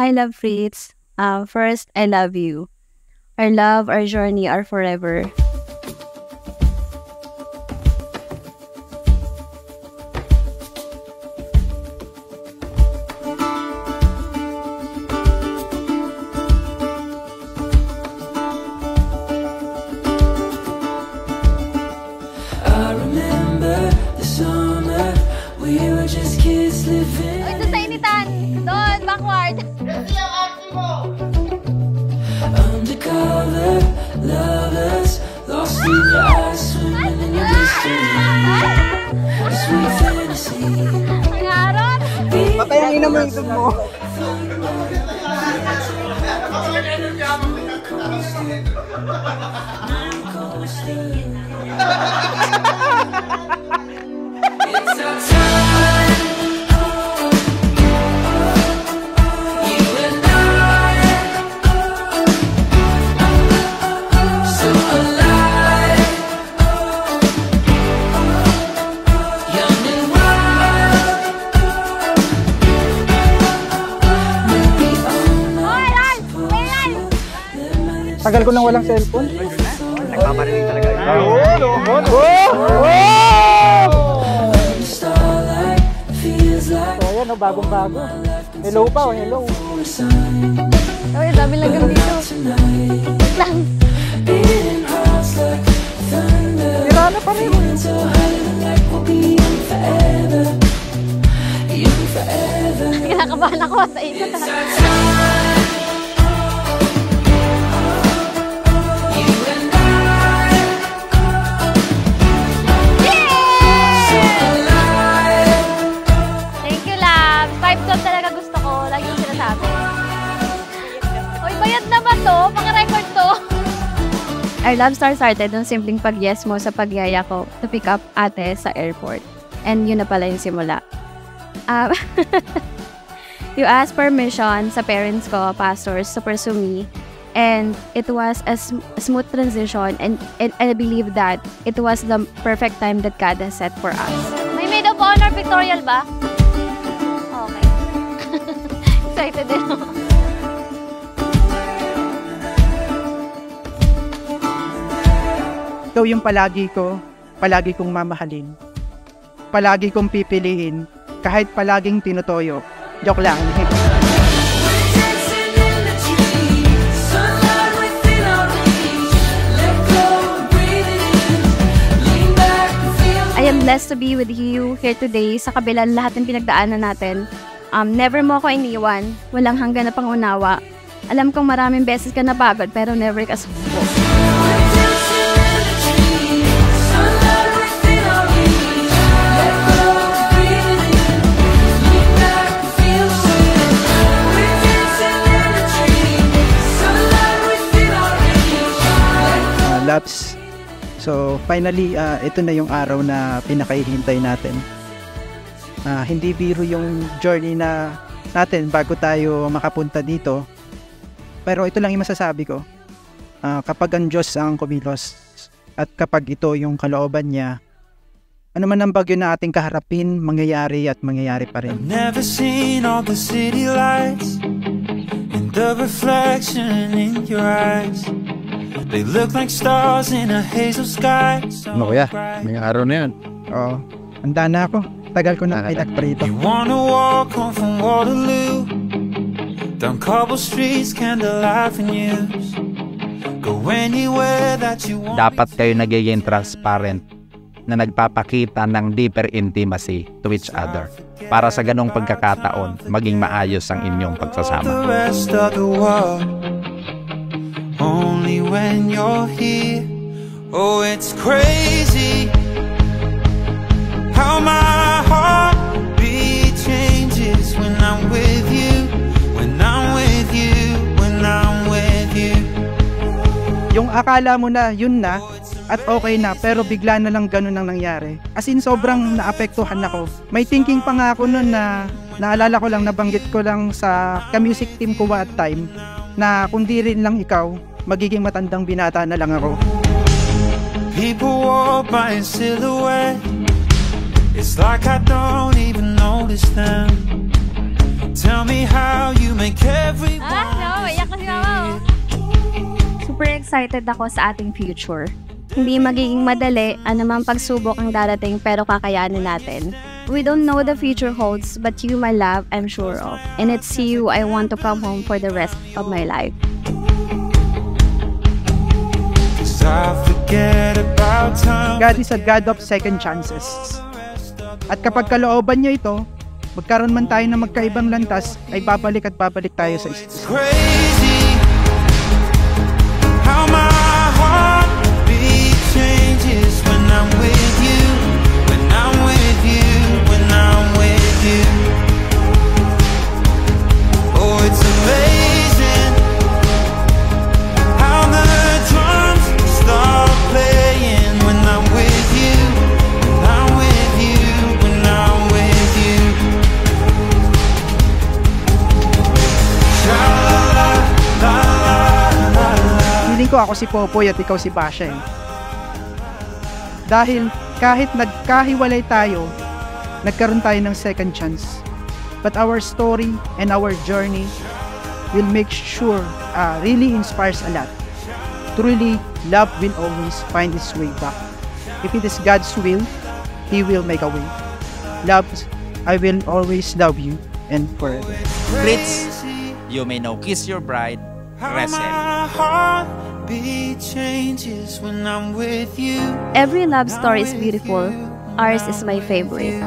Hi, Love Fritz. First, I love you. Our love, our journey are forever. I remember the summer we were just kids living. Ito sa initan! Doon, backward! Undercover lovers, lost in your eyes, swimming in your destiny. Sweet fantasy. Ang harap! Patayangin naman yung mo. It's our time. You and I, so alive, young and wild. Maybe Tagal ko nang walang cellphone. Nagpaparinig talaga. starlight feels like. So ayan, bagong-bago. Hello pa, hello. Uy, dami lang dito. Wait lang. Beating hearts like thunder. Tira na pa rin. So high like we'll be young forever. Young forever. Kinakabahan ako sa ikot. It's our time. You and I, so alive. Thank you, love. 5-12 talaga gusto ko. Lagi yung sinasabi. Uy, bayad na ba to? Pang-record to. Our love started nung simpleng pag-yes mo sa pagyaya ko to pick up ate sa airport. And yun na pala yung simula. You asked permission sa parents ko, pastors, to pursue me. And it was a smooth transition, and I believe that it was the perfect time that God has set for us. May maid of honor pictorial ba? Okay. Excited din ako. Ikaw yung palagi kong mamahalin. Palagi kong pipiliin, kahit palaging tinutoyo. Joke lang. Dancing in the trees, sunlight within our reach. Let go and breathe it in. Lean back and feel. I am blessed to be with you here today sa kabila ng lahat ng pinagdaanan natin. Never mo ako iniwan, walang hanggan na pangunawa. Alam kong maraming beses ka napagod pero never ka sumuko. Loves. So finally, ito na yung araw na pinakahihintay natin. Hindi biro yung journey na natin bago tayo makapunta dito. Pero ito lang yung masasabi ko. Kapag ang Diyos ang kumilos at kapag ito yung kalooban niya, ano man ang bagyo na ating kaharapin, mangyayari at mangyayari pa rin. Never seen all the city lights and the reflection in your eyes. They look like stars in a hazel sky. Ano kuya? May araw na yan. Oo, handa na ako. Tagal ko na pinagprito. You wanna walk home from Waterloo, down cobble streets, candlelight and news. Go anywhere that you want. Dapat kayo nagiging transparent na nagpapakita ng deeper intimacy to each other para sa ganong pagkakataon maging maayos ang inyong pagsasama. The rest of the world, only when you're here. Oh, it's crazy how my heart beat changes when I'm with you, when I'm with you, when I'm with you. Yung akala mo na yun na at okay na, pero bigla na lang ganun ang nangyari. As in, sobrang naapektuhan ako. May thinking pa nga ako nun na naalala ko lang, nabanggit ko lang sa ka-music team ko at time na kung di rin lang ikaw, magiging matandang binata na lang ako. People walk by in silhouette. It's like I don't even notice them. Tell me how you make every excited ako sa ating future. Hindi magiging madali, anumang pagsubok ang darating pero kakayanin natin. We don't know the future holds, but you, my love, I'm sure of. And it's you I want to come home for the rest of my life. 'Cause I forget about time. God is a God of second chances. At kapag kalooban niya ito, magkaroon man tayo ng magkaibang lantas, ay babalik at babalik tayo sa isa't isa. Crazy how my heartbeat changes when I'm with you, when I'm with you, when I'm with you. Oh, it's amazing how the drums start playing when I'm with you, when I'm with you, when I'm with you. Feeling ko ako si Popoy at ikaw si Basha eh. Dahil kahit nagkahiwalay tayo, nagkaroon tayo ng second chance. But our story and our journey will make sure really inspires a lot. Truly, love will always find its way back. If it is God's will, He will make a way. Love, I will always love you and forever. Fritz, you may now kiss your bride, How Resel. my heartbeat changes when I'm with you. Every love story is beautiful. Ours is my favorite.